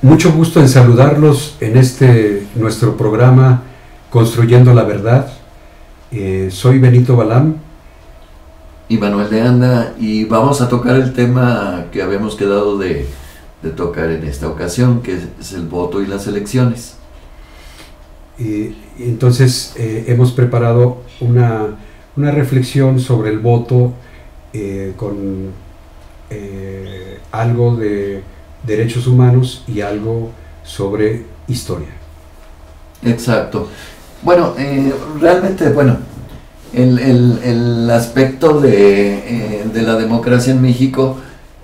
Mucho gusto en saludarlos en este nuestro programa Construyendo la Verdad. Soy Benito Balam y Manuel de Anda, y vamos a tocar el tema que habíamos quedado de tocar en esta ocasión, que es el voto y las elecciones. Entonces hemos preparado una reflexión sobre el voto con algo de derechos humanos y algo sobre historia. Exacto. Bueno, realmente, el aspecto de la democracia en México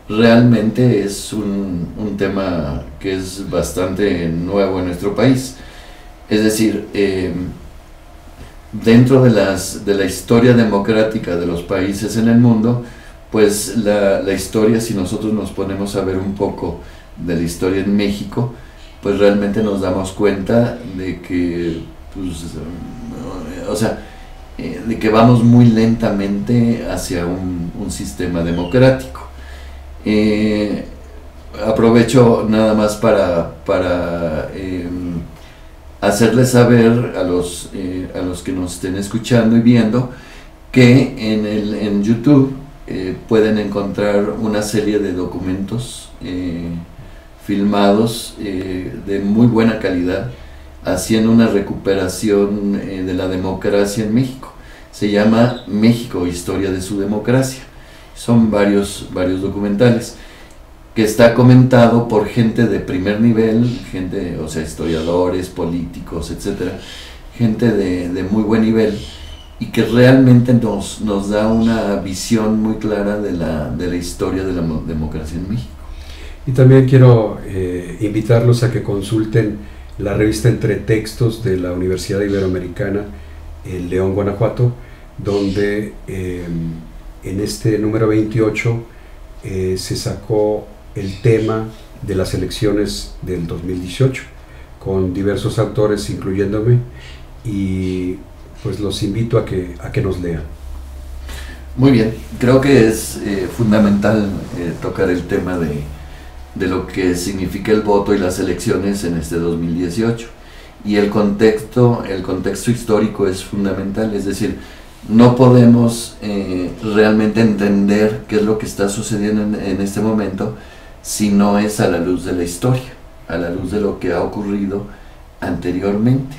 realmente es un tema que es bastante nuevo en nuestro país. Es decir, dentro de la historia democrática de los países en el mundo, pues la historia, si nosotros nos ponemos a ver un poco de la historia en México, pues realmente nos damos cuenta de que, de que vamos muy lentamente hacia un sistema democrático. Aprovecho nada más para hacerles saber a los que nos estén escuchando y viendo que en YouTube pueden encontrar una serie de documentos filmados de muy buena calidad, haciendo una recuperación de la democracia en México. Se llama México, Historia de su Democracia. Son varios documentales que está comentado por gente de primer nivel, historiadores, políticos, etcétera, gente de muy buen nivel, y que realmente nos da una visión muy clara de la historia de la democracia en México. Y también quiero invitarlos a que consulten la revista Entre Textos de la Universidad Iberoamericana en León, Guanajuato, donde en este número 28 se sacó el tema de las elecciones del 2018, con diversos autores, incluyéndome, y pues los invito a que nos lean. Muy bien, creo que es fundamental tocar el tema de lo que significa el voto y las elecciones en este 2018, y el contexto histórico es fundamental. Es decir, no podemos realmente entender qué es lo que está sucediendo en este momento si no es a la luz de la historia, a la luz de lo que ha ocurrido anteriormente.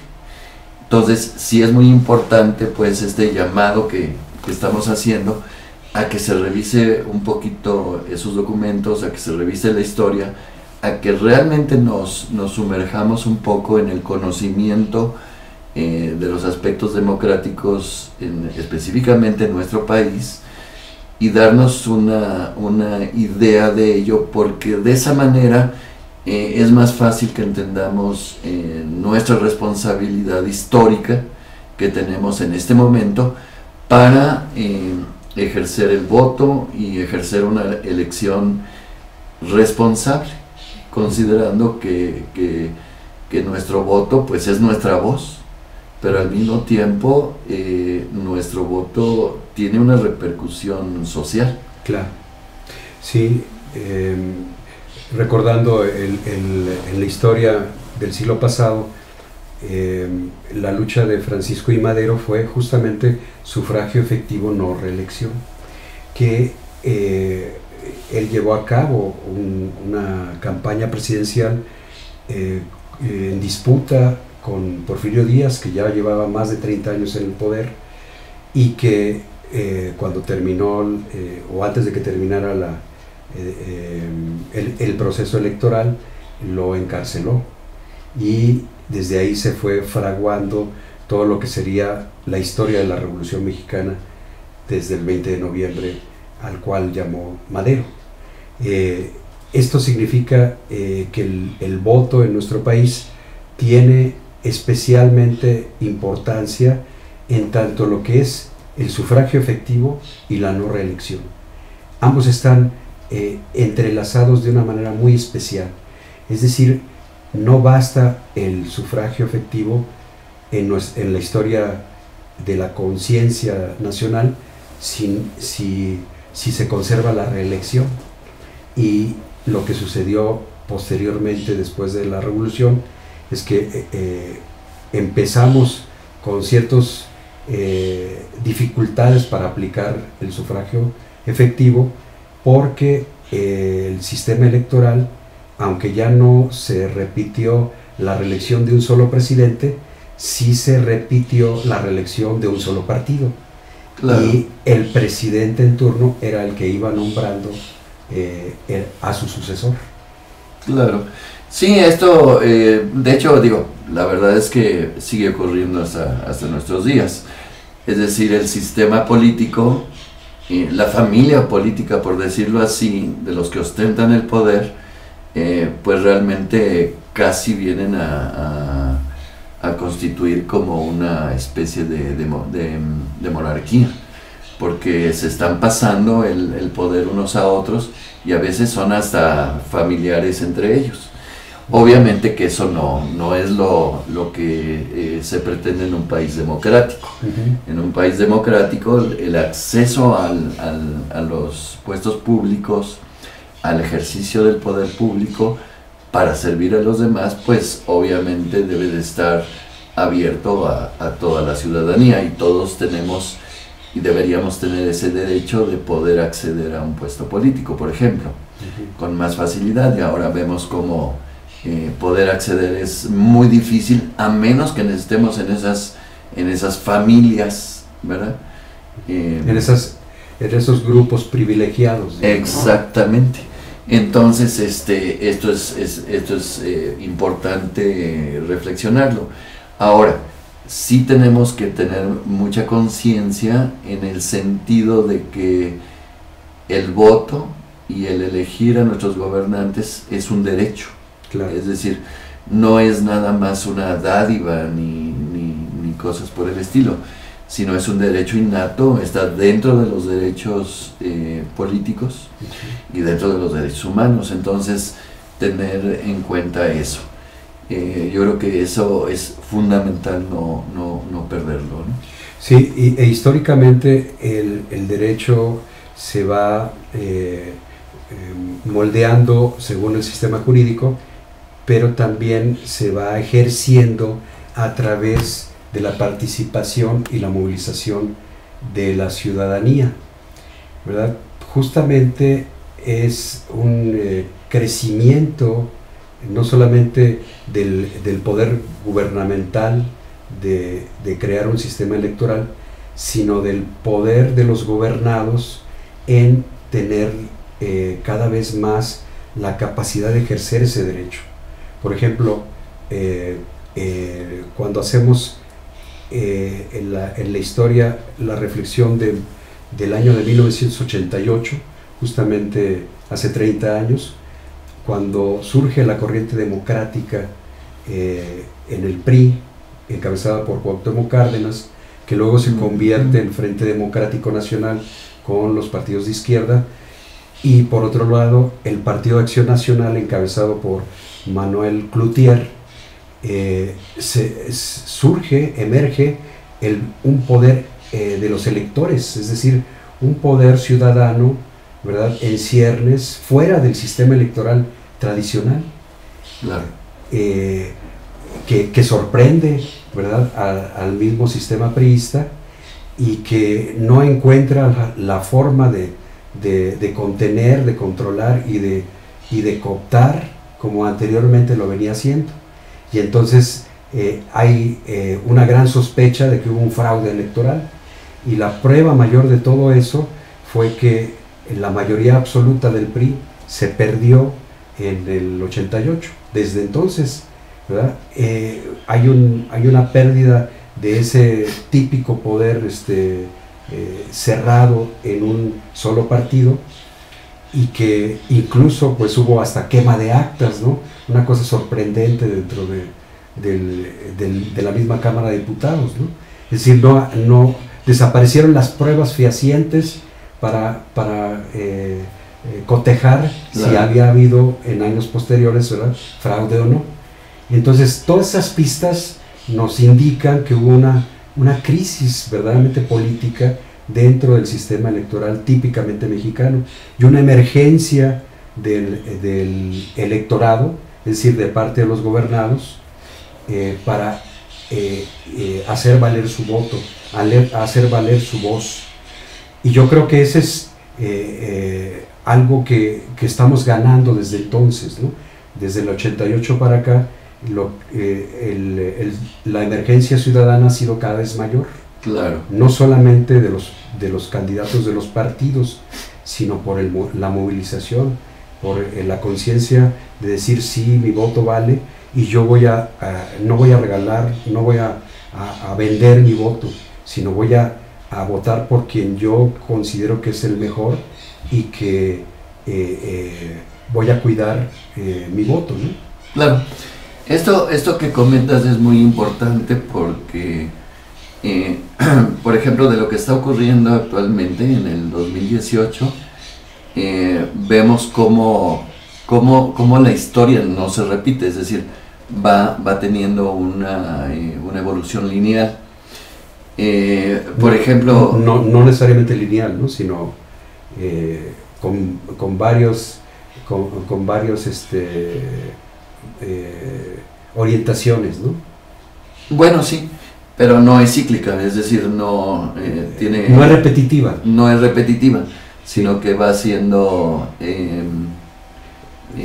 Entonces sí es muy importante pues este llamado que estamos haciendo a que se revise un poquito esos documentos, a que se revise la historia, a que realmente nos sumerjamos un poco en el conocimiento de los aspectos democráticos específicamente en nuestro país, y darnos una idea de ello, porque de esa manera es más fácil que entendamos nuestra responsabilidad histórica que tenemos en este momento para ejercer el voto y ejercer una elección responsable, considerando que nuestro voto pues es nuestra voz, pero al mismo tiempo nuestro voto tiene una repercusión social. Claro, sí. Recordando en la historia del siglo pasado, la lucha de Francisco I. Madero fue justamente sufragio efectivo, no reelección, que él llevó a cabo una campaña presidencial en disputa con Porfirio Díaz, que ya llevaba más de 30 años en el poder, y que cuando terminó, o antes de que terminara el proceso electoral, lo encarceló, y desde ahí se fue fraguando todo lo que sería la historia de la Revolución Mexicana desde el 20 de noviembre, al cual llamó Madero. Esto significa que el voto en nuestro país tiene especialmente importancia en tanto lo que es el sufragio efectivo y la no reelección. Ambos están entrelazados de una manera muy especial. Es decir, no basta el sufragio efectivo en la historia de la conciencia nacional si se conserva la reelección. Y lo que sucedió posteriormente, después de la revolución, es que empezamos con ciertas dificultades para aplicar el sufragio efectivo, porque el sistema electoral, aunque ya no se repitió la reelección de un solo presidente, sí se repitió la reelección de un solo partido. Claro. Y el presidente en turno era el que iba nombrando a su sucesor. Claro. Sí, esto, de hecho, digo, la verdad es que sigue ocurriendo hasta nuestros días. Es decir, el sistema político, la familia política, por decirlo así, de los que ostentan el poder, pues realmente casi vienen a constituir como una especie de monarquía, porque se están pasando el poder unos a otros y a veces son hasta familiares entre ellos. Obviamente que eso no es lo que se pretende en un país democrático. En un país democrático el acceso a los puestos públicos, al ejercicio del poder público para servir a los demás, pues obviamente debe de estar abierto a toda la ciudadanía, y todos tenemos y deberíamos tener ese derecho de poder acceder a un puesto político, por ejemplo, con más facilidad. Y ahora vemos cómo poder acceder es muy difícil, a menos que estemos en esas familias, ¿verdad? En esos grupos privilegiados. Exactamente. Entonces, esto es importante reflexionarlo. Ahora, sí tenemos que tener mucha conciencia en el sentido de que el voto y el elegir a nuestros gobernantes es un derecho. Claro. Es decir, no es nada más una dádiva ni cosas por el estilo, sino es un derecho innato, está dentro de los derechos políticos y dentro de los derechos humanos. Entonces, tener en cuenta eso. Yo creo que eso es fundamental, no perderlo, ¿no? Sí, e históricamente el derecho se va moldeando según el sistema jurídico, pero también se va ejerciendo a través de la participación y la movilización de la ciudadanía, ¿verdad? Justamente es un crecimiento no solamente del poder gubernamental de crear un sistema electoral, sino del poder de los gobernados en tener cada vez más la capacidad de ejercer ese derecho. Por ejemplo, cuando hacemos en la historia la reflexión del año de 1988, justamente hace 30 años, cuando surge la corriente democrática en el PRI, encabezada por Cuauhtémoc Cárdenas, que luego se convierte en Frente Democrático Nacional con los partidos de izquierda, y por otro lado el Partido de Acción Nacional, encabezado por Manuel Cloutier, emerge un poder de los electores, es decir, un poder ciudadano, ¿verdad?, en ciernes, fuera del sistema electoral tradicional. Claro. Que sorprende, ¿verdad?, al mismo sistema priista, y que no encuentra la forma de contener, de controlar y de cooptar como anteriormente lo venía haciendo. Y entonces hay una gran sospecha de que hubo un fraude electoral, y la prueba mayor de todo eso fue que la mayoría absoluta del PRI se perdió en el 88. Desde entonces, ¿verdad?, hay una pérdida de ese típico poder cerrado en un solo partido, y que incluso pues hubo hasta quema de actas, ¿no? Una cosa sorprendente dentro de la misma Cámara de Diputados, ¿no? Es decir, no desaparecieron las pruebas fehacientes para cotejar, claro, si había habido en años posteriores, ¿verdad?, fraude o no. Entonces todas esas pistas nos indican que hubo una crisis verdaderamente política dentro del sistema electoral típicamente mexicano, y una emergencia del electorado, es decir, de parte de los gobernados, para hacer valer su voto, hacer valer su voz. Y yo creo que ese es algo que estamos ganando desde entonces, ¿no? Desde el 88 para acá, la emergencia ciudadana ha sido cada vez mayor. Claro. No solamente de los candidatos de los partidos, sino por la movilización, por la conciencia de decir sí, mi voto vale, y yo no voy a regalar, no voy a vender mi voto, sino voy a votar por quien yo considero que es el mejor y que voy a cuidar mi voto, ¿no? Claro. Esto que comentas es muy importante porque, por ejemplo, de lo que está ocurriendo actualmente en el 2018, vemos cómo la historia no se repite, es decir, va teniendo una evolución lineal. Por ejemplo... No necesariamente lineal, ¿no? Sino con varios orientaciones, ¿no? Bueno, sí, pero no es cíclica, es decir, no tiene... No es repetitiva. No es repetitiva, sino que va siendo...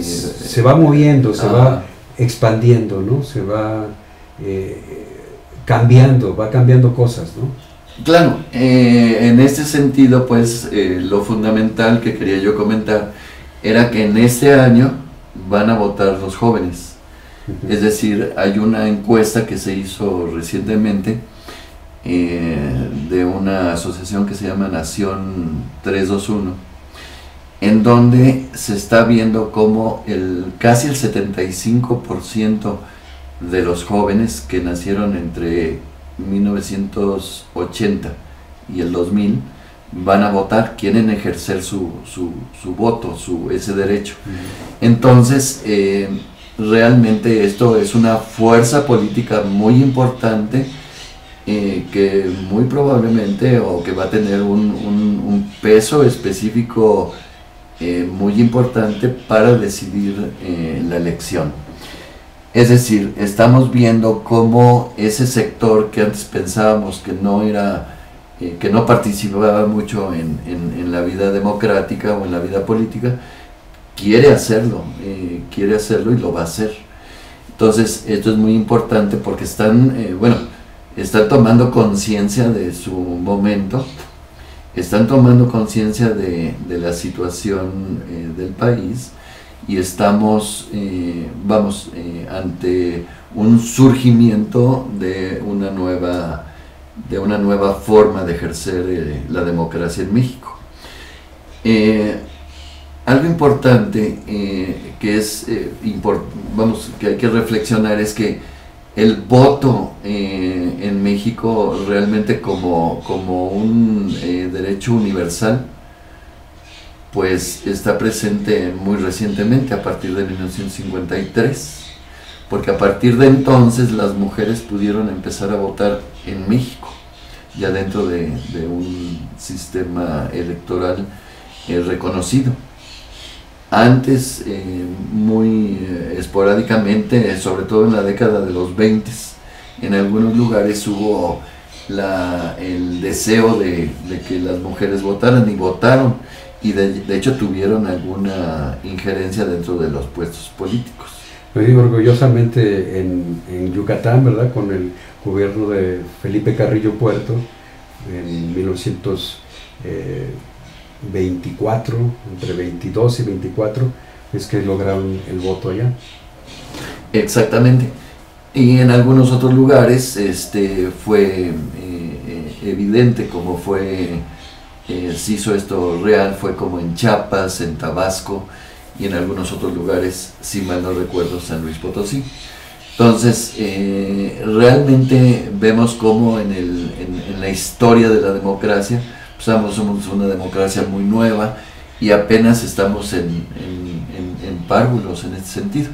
se va moviendo, se va expandiendo, ¿no? Se va cambiando cosas, ¿no? Claro, en este sentido, pues, lo fundamental que quería yo comentar era que en este año van a votar los jóvenes. Es decir, hay una encuesta que se hizo recientemente de una asociación que se llama Nación 321, en donde se está viendo cómo casi el 75% de los jóvenes que nacieron entre 1980 y el 2000 van a votar, quieren ejercer su voto, ese derecho. Entonces, realmente esto es una fuerza política muy importante que muy probablemente o que va a tener un peso específico muy importante para decidir la elección. Es decir, estamos viendo cómo ese sector que antes pensábamos que no participaba mucho en la vida democrática o en la vida política, quiere hacerlo y lo va a hacer. Entonces, esto es muy importante porque están tomando conciencia de su momento, están tomando conciencia de la situación del país, y estamos ante un surgimiento de una nueva forma de ejercer la democracia en México. Algo importante que hay que reflexionar es que el voto en México realmente como un derecho universal, pues está presente muy recientemente, a partir de 1953, porque a partir de entonces las mujeres pudieron empezar a votar en México, ya dentro de un sistema electoral reconocido. Antes, muy esporádicamente, sobre todo en la década de los 20, en algunos lugares hubo el deseo de que las mujeres votaran, y votaron, y de hecho tuvieron alguna injerencia dentro de los puestos políticos. Lo digo orgullosamente en Yucatán, ¿verdad? Con el gobierno de Felipe Carrillo Puerto, en 1924, entre 22 y 24, es que lograron el voto allá. Exactamente. Y en algunos otros lugares fue evidente como se hizo esto real, fue como en Chiapas, en Tabasco, y en algunos otros lugares, si mal no recuerdo, San Luis Potosí. Entonces, realmente vemos como en la historia de la democracia, pues somos una democracia muy nueva y apenas estamos en párvulos en este sentido.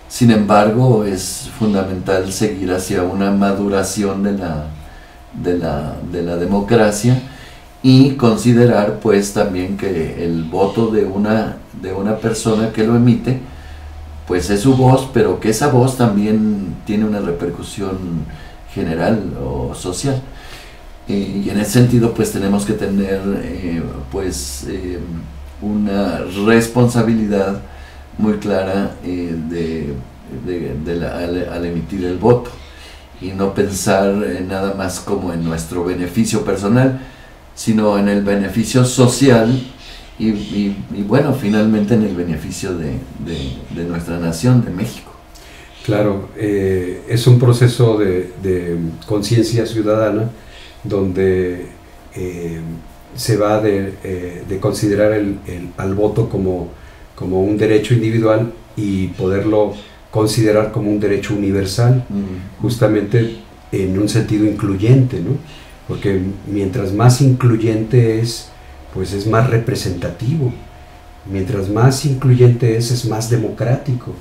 Sin embargo, es fundamental seguir hacia una maduración de la democracia, y considerar pues también que el voto de una de una persona que lo emite, pues es su voz, pero que esa voz también tiene una repercusión general o social. Y en ese sentido pues tenemos que tener una responsabilidad muy clara al emitir el voto, y no pensar nada más como en nuestro beneficio personal, sino en el beneficio social y bueno, finalmente en el beneficio de nuestra nación, de México. Claro, es un proceso de conciencia ciudadana donde se va de considerar al voto como un derecho individual y poderlo considerar como un derecho universal, justamente en un sentido incluyente, ¿no? Porque mientras más incluyente es, pues es más representativo. Mientras más incluyente es más democrático,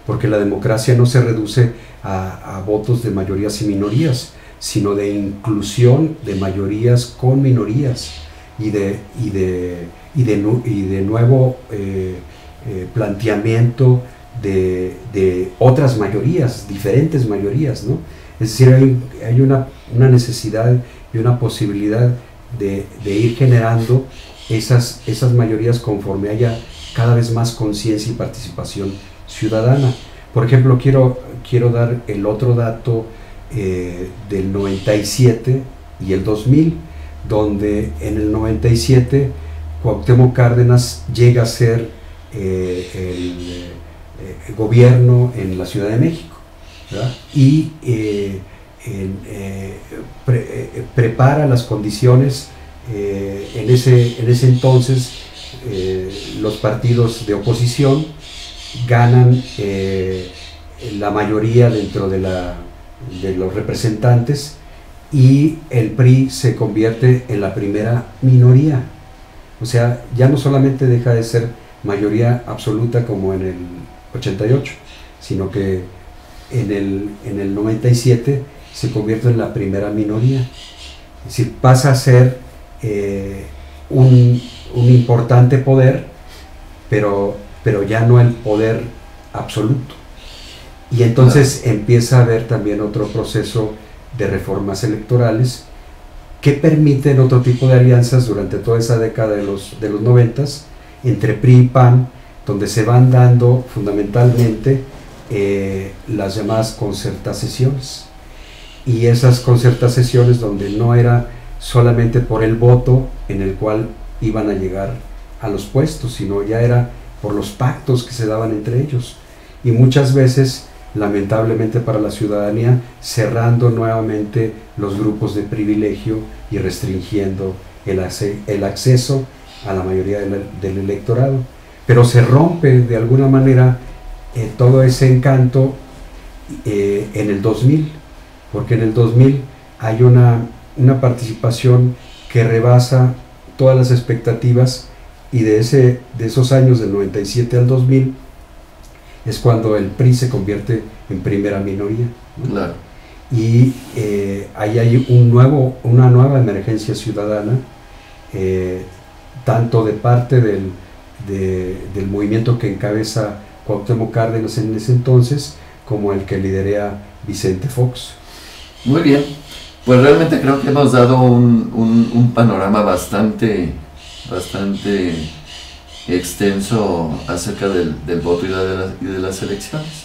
porque la democracia no se reduce a votos de mayorías y minorías, sino de inclusión de mayorías con minorías y de nuevo planteamiento de otras mayorías, diferentes mayorías, ¿no? Es decir, hay una necesidad y una posibilidad de ir generando esas mayorías conforme haya cada vez más conciencia y participación ciudadana. Por ejemplo, quiero dar el otro dato del 97 y el 2000, donde en el 97 Cuauhtémoc Cárdenas llega a ser el gobierno en la Ciudad de México, ¿verdad? Y prepara las condiciones. En ese entonces los partidos de oposición ganan la mayoría dentro de los representantes, y el PRI se convierte en la primera minoría. O sea, ya no solamente deja de ser mayoría absoluta como en el 88, sino que en el 97 se convierte en la primera minoría. Es decir, pasa a ser un importante poder, pero ya no el poder absoluto. Y entonces empieza a haber también otro proceso de reformas electorales que permiten otro tipo de alianzas durante toda esa década de los 90s entre PRI y PAN, donde se van dando fundamentalmente las llamadas concertaciones. Y esas concertaciones donde no era solamente por el voto en el cual iban a llegar a los puestos, sino ya era por los pactos que se daban entre ellos. Y muchas veces, lamentablemente para la ciudadanía, cerrando nuevamente los grupos de privilegio y restringiendo el acceso a la mayoría del electorado. Pero se rompe de alguna manera todo ese encanto en el 2000, porque en el 2000 hay una participación que rebasa todas las expectativas, y de esos años del 97 al 2000 es cuando el PRI se convierte en primera minoría, ¿no? Claro. Y ahí hay una nueva emergencia ciudadana, tanto de parte del movimiento que encabeza Cuauhtémoc Cárdenas en ese entonces, como el que lidera Vicente Fox. Muy bien, pues realmente creo que hemos dado un panorama bastante extenso acerca del voto y de las elecciones.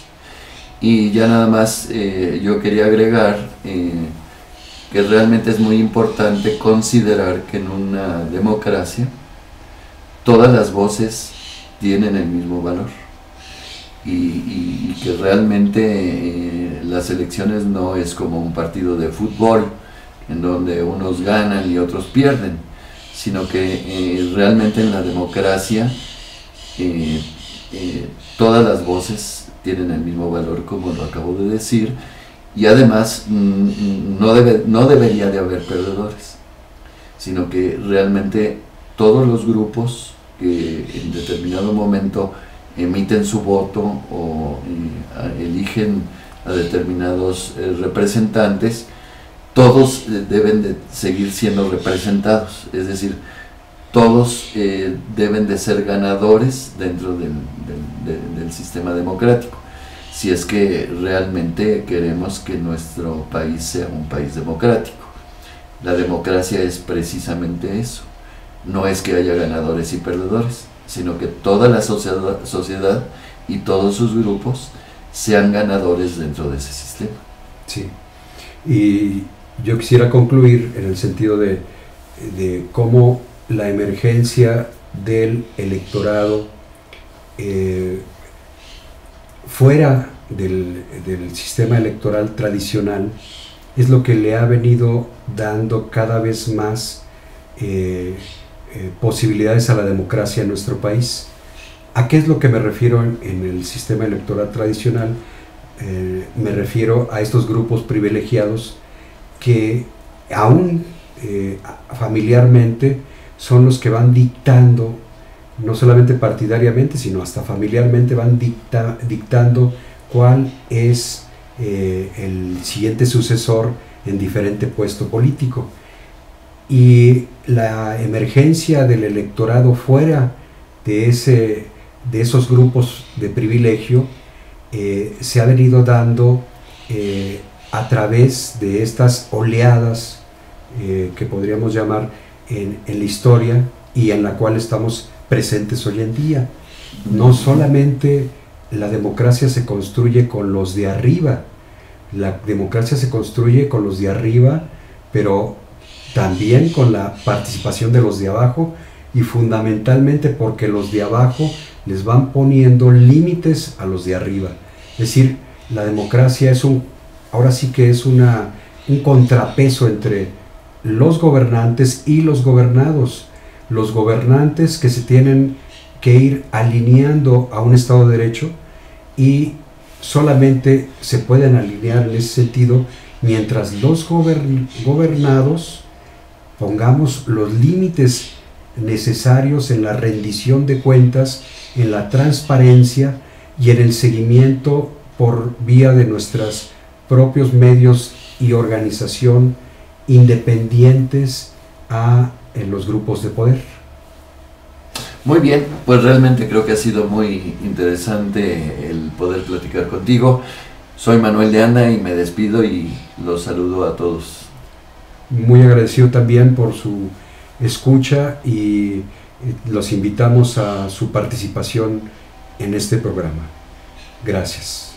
Y ya nada más yo quería agregar que realmente es muy importante considerar que en una democracia todas las voces tienen el mismo valor, y que realmente las elecciones no es como un partido de fútbol en donde unos ganan y otros pierden, sino que realmente en la democracia todas las voces tienen el mismo valor, como lo acabo de decir, y además no debería de haber perdedores, sino que realmente todos los grupos que en determinado momento emiten su voto o eligen a determinados representantes, todos deben de seguir siendo representados. Es decir, todos deben de ser ganadores dentro del sistema democrático, si es que realmente queremos que nuestro país sea un país democrático. La democracia es precisamente eso, no es que haya ganadores y perdedores, sino que toda la sociedad y todos sus grupos sean ganadores dentro de ese sistema. Sí, y yo quisiera concluir en el sentido de cómo la emergencia del electorado fuera del sistema electoral tradicional es lo que le ha venido dando cada vez más posibilidades a la democracia en nuestro país. ¿A qué es lo que me refiero en el sistema electoral tradicional? Me refiero a estos grupos privilegiados que aún familiarmente son los que van dictando, no solamente partidariamente, sino hasta familiarmente van dictando cuál es el siguiente sucesor en diferente puesto político. Y la emergencia del electorado fuera de esos grupos de privilegio se ha venido dando a través de estas oleadas que podríamos llamar en la historia y en la cual estamos presentes hoy en día. No solamente la democracia se construye con los de arriba, la democracia se construye con los de arriba, pero también con la participación de los de abajo, y fundamentalmente porque los de abajo les van poniendo límites a los de arriba. Es decir, la democracia ahora sí que es un contrapeso entre los gobernantes y los gobernados. Los gobernantes que se tienen que ir alineando a un Estado de Derecho, y solamente se pueden alinear en ese sentido mientras los gobernados pongamos los límites necesarios en la rendición de cuentas, en la transparencia y en el seguimiento por vía de nuestros propios medios y organización independientes en los grupos de poder. Muy bien, pues realmente creo que ha sido muy interesante el poder platicar contigo. Soy Manuel de Anda y me despido y los saludo a todos. Muy agradecido también por su escucha y los invitamos a su participación en este programa. Gracias.